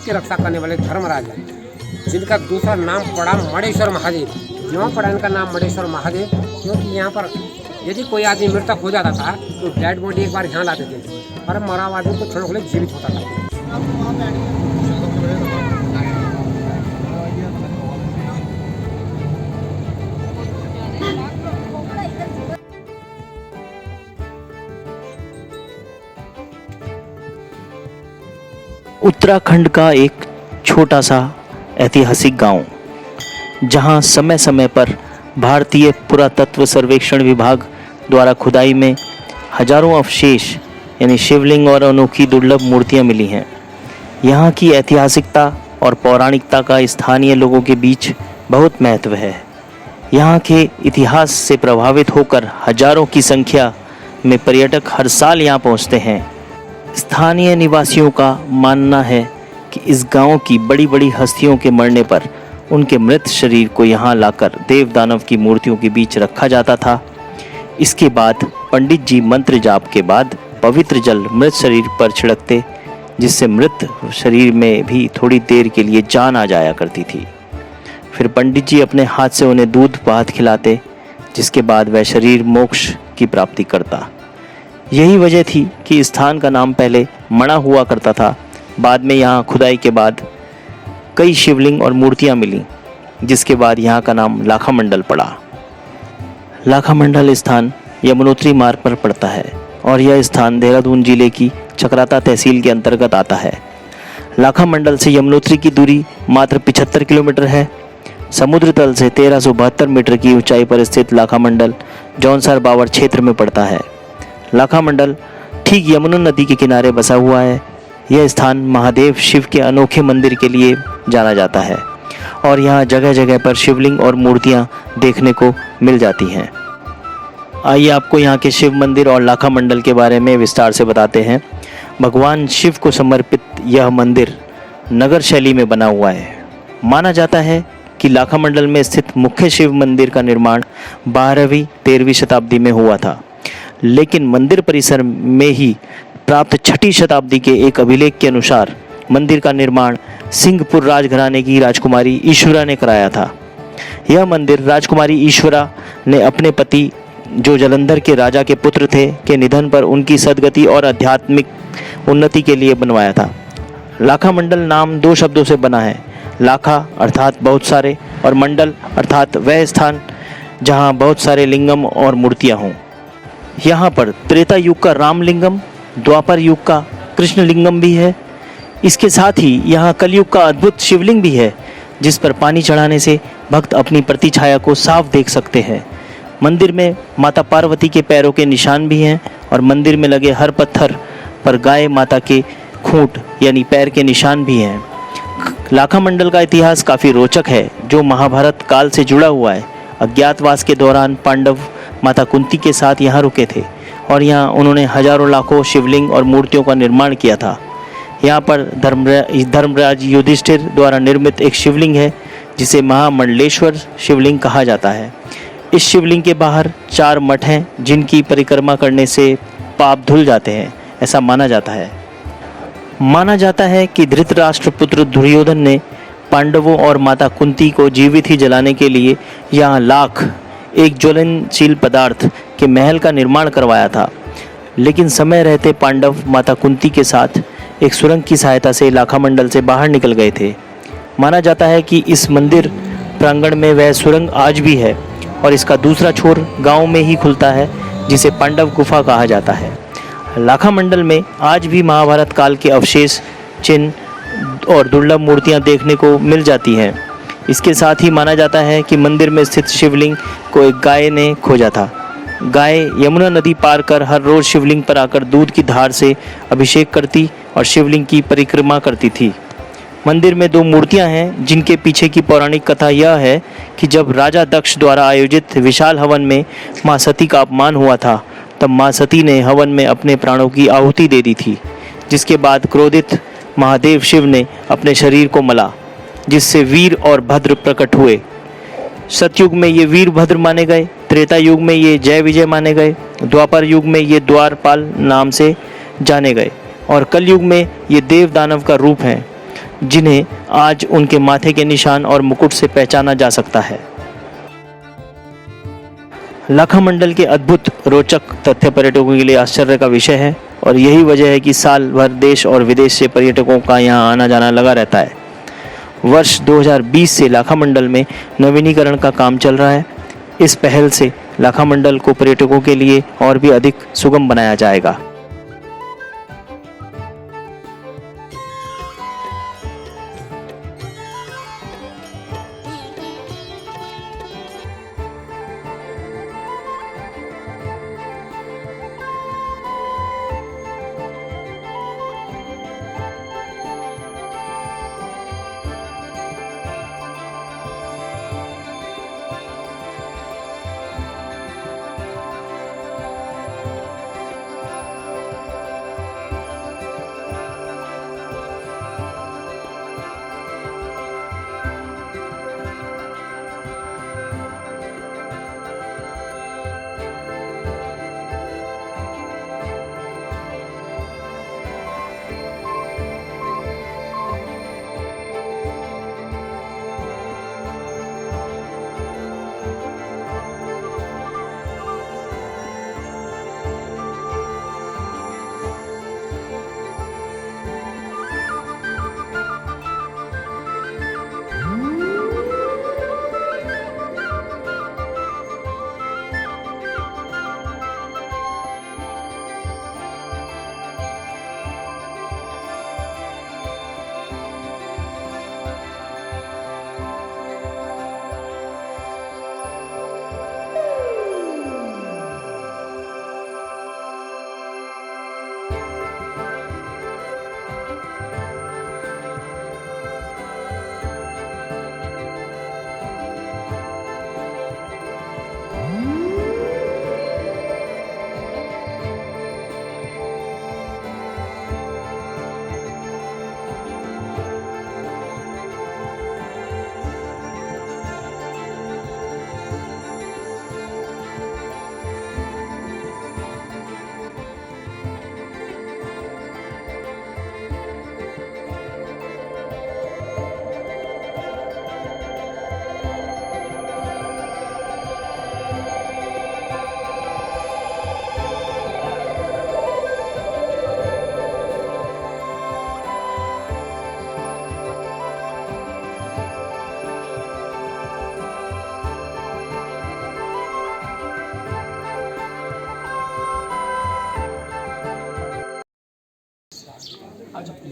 की रक्षा करने वाले धर्मराज हैं, जिनका दूसरा नाम पड़ा मणेश्वर महादेव। क्यों पड़ा इनका नाम मणेश्वर महादेव? क्योंकि यहाँ पर यदि कोई आदमी मृतक हो जाता था तो डेड बॉडी एक बार यहाँ लाते थे, पर मरा हुआ आदमी को छोड़ने के लिए जीवित होता था। उत्तराखंड का एक छोटा सा ऐतिहासिक गांव, जहां समय समय पर भारतीय पुरातत्व सर्वेक्षण विभाग द्वारा खुदाई में हजारों अवशेष यानी शिवलिंग और अनोखी दुर्लभ मूर्तियां मिली हैं। यहाँ की ऐतिहासिकता और पौराणिकता का स्थानीय लोगों के बीच बहुत महत्व है। यहाँ के इतिहास से प्रभावित होकर हजारों की संख्या में पर्यटक हर साल यहाँ पहुँचते हैं। स्थानीय निवासियों का मानना है कि इस गांव की बड़ी बड़ी हस्तियों के मरने पर उनके मृत शरीर को यहाँ लाकर देव दानव की मूर्तियों के बीच रखा जाता था। इसके बाद पंडित जी मंत्र जाप के बाद पवित्र जल मृत शरीर पर छिड़कते, जिससे मृत शरीर में भी थोड़ी देर के लिए जान आ जाया करती थी। फिर पंडित जी अपने हाथ से उन्हें दूध भात खिलाते, जिसके बाद वह शरीर मोक्ष की प्राप्ति करता। यही वजह थी कि इस स्थान का नाम पहले मणा हुआ करता था। बाद में यहाँ खुदाई के बाद कई शिवलिंग और मूर्तियाँ मिली, जिसके बाद यहाँ का नाम लाखा मंडल पड़ा। लाखा मंडल स्थान यमुनोत्री मार्ग पर पड़ता है और यह स्थान देहरादून जिले की चकराता तहसील के अंतर्गत आता है। लाखा मंडल से यमुनोत्री की दूरी मात्र 75 किलोमीटर है। समुद्र तल से 1372 मीटर की ऊंचाई पर स्थित लाखा मंडल जौनसार बावर क्षेत्र में पड़ता है। लाखा मंडल ठीक यमुना नदी के किनारे बसा हुआ है। यह स्थान महादेव शिव के अनोखे मंदिर के लिए जाना जाता है और यहाँ जगह जगह पर शिवलिंग और मूर्तियाँ देखने को मिल जाती हैं। आइए आपको यहाँ के शिव मंदिर और लाखा मंडल के बारे में विस्तार से बताते हैं। भगवान शिव को समर्पित यह मंदिर नगर शैली में बना हुआ है। माना जाता है कि लाखा मंडल में स्थित मुख्य शिव मंदिर का निर्माण 12वीं-13वीं शताब्दी में हुआ था, लेकिन मंदिर परिसर में ही प्राप्त 6ठी शताब्दी के एक अभिलेख के अनुसार मंदिर का निर्माण सिंहपुर राजघराने की राजकुमारी ईश्वरा ने कराया था। यह मंदिर राजकुमारी ईश्वरा ने अपने पति, जो जालंधर के राजा के पुत्र थे, के निधन पर उनकी सद्गति और आध्यात्मिक उन्नति के लिए बनवाया था। लाखा मंडल नाम 2 शब्दों से बना है। लाखा अर्थात बहुत सारे और मंडल अर्थात वह स्थान जहाँ बहुत सारे लिंगम और मूर्तियाँ हों। यहाँ पर त्रेता युग का रामलिंगम, द्वापर युग का कृष्ण लिंगम भी है। इसके साथ ही यहाँ कलयुग का अद्भुत शिवलिंग भी है, जिस पर पानी चढ़ाने से भक्त अपनी प्रतिछाया को साफ देख सकते हैं। मंदिर में माता पार्वती के पैरों के निशान भी हैं और मंदिर में लगे हर पत्थर पर गाय माता के खूंट यानी पैर के निशान भी हैं। लाखा मंडल का इतिहास काफ़ी रोचक है, जो महाभारत काल से जुड़ा हुआ है। अज्ञातवास के दौरान पांडव माता कुंती के साथ यहाँ रुके थे और यहाँ उन्होंने हजारों लाखों शिवलिंग और मूर्तियों का निर्माण किया था। यहाँ पर धर्मराज युधिष्ठिर द्वारा निर्मित एक शिवलिंग है, जिसे महामंडलेश्वर शिवलिंग कहा जाता है। इस शिवलिंग के बाहर 4 मठ हैं, जिनकी परिक्रमा करने से पाप धुल जाते हैं, ऐसा माना जाता है। माना जाता है कि धृतराष्ट्र पुत्र दुर्योधन ने पांडवों और माता कुंती को जीवित ही जलाने के लिए यहाँ लाख, एक ज्वलनशील पदार्थ के महल का निर्माण करवाया था। लेकिन समय रहते पांडव माता कुंती के साथ एक सुरंग की सहायता से लाखा मंडल से बाहर निकल गए थे। माना जाता है कि इस मंदिर प्रांगण में वह सुरंग आज भी है और इसका दूसरा छोर गांव में ही खुलता है, जिसे पांडव गुफा कहा जाता है। लाखा मंडल में आज भी महाभारत काल के अवशेष, चिन्ह और दुर्लभ मूर्तियां देखने को मिल जाती हैं। इसके साथ ही माना जाता है कि मंदिर में स्थित शिवलिंग को एक गाय ने खोजा था। गाय यमुना नदी पार कर हर रोज शिवलिंग पर आकर दूध की धार से अभिषेक करती और शिवलिंग की परिक्रमा करती थी। मंदिर में 2 मूर्तियां हैं, जिनके पीछे की पौराणिक कथा यह है कि जब राजा दक्ष द्वारा आयोजित विशाल हवन में माँ सती का अपमान हुआ था, तब माँ सती ने हवन में अपने प्राणों की आहुति दे दी थी, जिसके बाद क्रोधित महादेव शिव ने अपने शरीर को मला, जिससे वीर और भद्र प्रकट हुए। सतयुग में ये वीरभद्र माने गए, त्रेता युग में ये जय विजय माने गए, द्वापर युग में ये द्वारपाल नाम से जाने गए और कलयुग में ये देव दानव का रूप हैं। जिन्हें आज उनके माथे के निशान और मुकुट से पहचाना जा सकता है। लाखा मंडल के अद्भुत रोचक तथ्य पर्यटकों के लिए आश्चर्य का विषय है और यही वजह है कि साल भर देश और विदेश से पर्यटकों का यहाँ आना जाना लगा रहता है। वर्ष 2020 से लाखा मंडल में नवीनीकरण का काम चल रहा है। इस पहल से लाखा मंडल को पर्यटकों के लिए और भी अधिक सुगम बनाया जाएगा।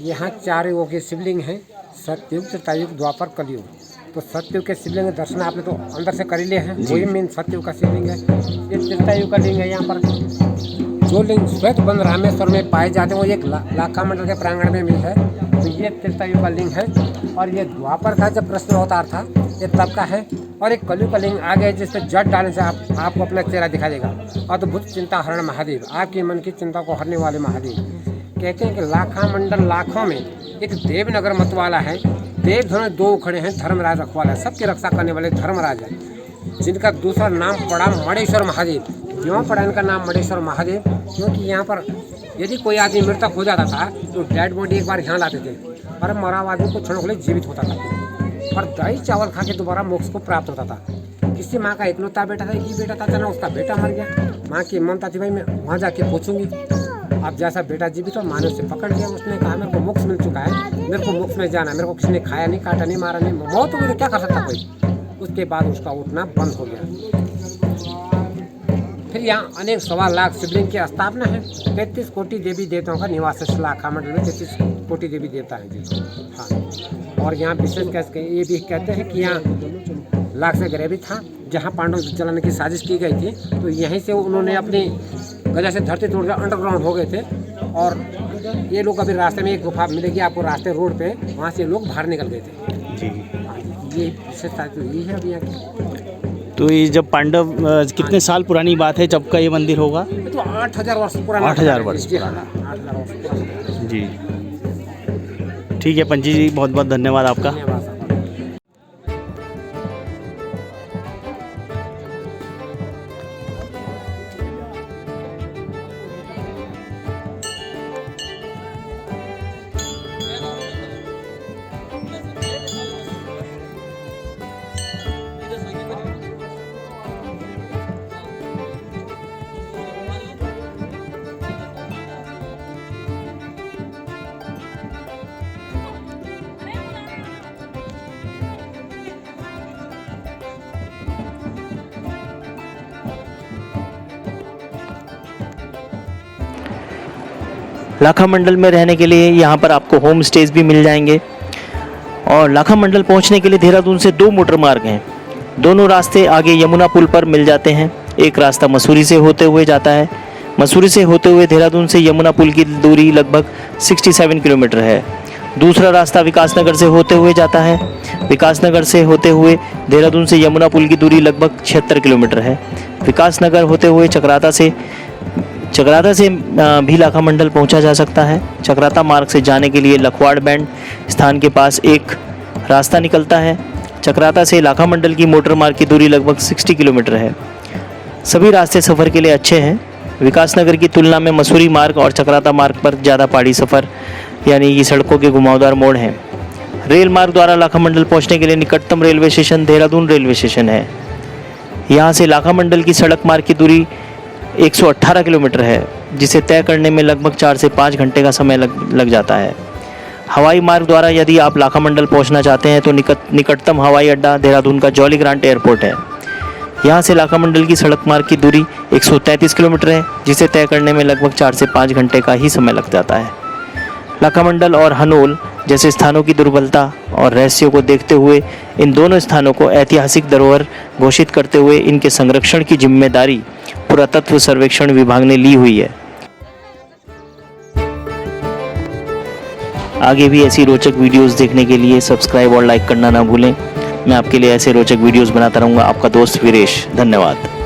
यहाँ 4 युगों के शिवलिंग हैं, सतयुग, त्रेतायुग, द्वापर, कलयुग। तो सतयुग के शिवलिंग के दर्शन आपने तो अंदर से कर ही लिए हैं, वही मेन सतयुग का शिवलिंग है। ये त्रेतायुग का लिंग है। यहाँ पर जो लिंग श्वेत बन रामेश्वर में पाए जाते हैं वो एक लाखा मंडल के प्रांगण में मिल है। तो ये त्रेतायुग का लिंग है। और ये द्वापर का जब प्रश्न अवतार था ये तब का है। और एक कलयुग का लिंग आ गया जिससे जट डालने से आपको अपना चेहरा दिखा देगा। अद्भुत चिंता हरण महादेव, आपकी मन की चिंता को हरने वाले महादेव। कहते हैं कि लाखा मंडल लाखों में एक देवनगर मत वाला है। देव धर्म 2 खड़े हैं, धर्मराज रखवाला है, सबकी रक्षा करने वाले धर्मराज है, जिनका दूसरा नाम पड़ा मणेश्वर महादेव। क्यों पड़ा इनका नाम मणेश्वर महादेव? क्योंकि यहाँ पर यदि कोई आदमी मृतक हो जाता था तो डेड बॉडी एक बार यहाँ लाते थे और मरा हुआ आदमी को क्षणों के लिए जीवित होता था और दही चावल खा के दोबारा मोक्ष को प्राप्त होता था। किसी माँ का इकलौता बेटा था, एक ही बेटा था, चला उसका बेटा मर गया। माँ की ममता थी, भाई मैं वहाँ जाके पूछूंगी। अब जैसा बेटा जीवित हो, माँ ने उसे पकड़ लिया। उसने कहा मेरे को मोक्ष मिल चुका है, मेरे को मोक्ष में जाना, मेरे को किसी ने खाया नहीं, काटा नहीं, मारा नहीं, मौत हो गई, क्या कर सकता कोई। उसके बाद उसका उठना बंद हो गया। फिर यहाँ अनेक 1.25 लाख शिवलिंग की स्थापना है। 33 कोटि देवी देवताओं का निवास है। लाखा मंडल में 33 कोटि देवी देवता हैं जी। हाँ, और यहाँ विशेष कैसे ये भी कहते हैं कि यहाँ लाख से ग्रह भी था, जहाँ पांडव जलाने की साजिश की गई थी। तो यहीं से उन्होंने अपनी गजा से धरती तोड़ कर अंडरग्राउंड हो गए थे। और ये लोग अभी रास्ते में एक गुफा मिलेगी आपको, रास्ते रोड पे, वहाँ से लोग बाहर निकल गए थे जी। ये विशेषता तो यही है अभी यहाँ की। तो ये जब पांडव कितने साल पुरानी बात है जब का ये मंदिर होगा? ये तो 8000 वर्ष पुराना। 8000 वर्ष पुराना 8000 वर्ष पुराना जी। ठीक है पंची जी, बहुत बहुत धन्यवाद आपका। धन्यवाद। लाखा मंडल में रहने के लिए यहाँ पर आपको होम स्टेज भी मिल जाएंगे। और लाखा मंडल पहुँचने के लिए देहरादून से 2 मोटर मार्ग हैं। दोनों रास्ते आगे यमुना पुल पर मिल जाते हैं। एक रास्ता मसूरी से होते हुए जाता है। मसूरी से होते हुए देहरादून से यमुना पुल की दूरी लगभग 67 किलोमीटर है। दूसरा रास्ता विकासनगर से होते हुए जाता है। विकासनगर से होते हुए देहरादून से यमुना पुल की दूरी लगभग 76 किलोमीटर है। विकासनगर होते हुए चक्राता से भी लाखा मंडल पहुंचा जा सकता है। चक्राता मार्ग से जाने के लिए लखवाड़ बैंड स्थान के पास एक रास्ता निकलता है। चक्राता से लाखा मंडल की मोटर मार्ग की दूरी लगभग 60 किलोमीटर है। सभी रास्ते सफ़र के लिए अच्छे हैं। विकासनगर की तुलना में मसूरी मार्ग और चक्राता मार्ग पर ज़्यादा पहाड़ी सफ़र यानी कि सड़कों के घुमावदार मोड़ हैं। रेल मार्ग द्वारा लाखा मंडल पहुंचने के लिए निकटतम railway station Dehradun railway station है। यहाँ से लाखा मंडल की सड़क मार्ग की दूरी 118 किलोमीटर है, जिसे तय करने में लगभग 4 से 5 घंटे का समय लग जाता है। हवाई मार्ग द्वारा यदि आप लाखा मंडल पहुँचना चाहते हैं तो निकटतम हवाई अड्डा देहरादून का जॉली ग्रांट एयरपोर्ट है। यहाँ से लाखा मंडल की सड़क मार्ग की दूरी 133 किलोमीटर है, जिसे तय करने में लगभग 4 से 5 घंटे का ही समय लग जाता है। लाखा मंडल और हनोल जैसे स्थानों की दुर्बलता और रहस्यों को देखते हुए इन दोनों स्थानों को ऐतिहासिक धरोहर घोषित करते हुए इनके संरक्षण की जिम्मेदारी पुरातत्व सर्वेक्षण विभाग ने ली हुई है। आगे भी ऐसी रोचक वीडियोस देखने के लिए सब्सक्राइब और लाइक करना ना भूलें। मैं आपके लिए ऐसे रोचक वीडियोस बनाता रहूँगा। आपका दोस्त वीरेश। धन्यवाद।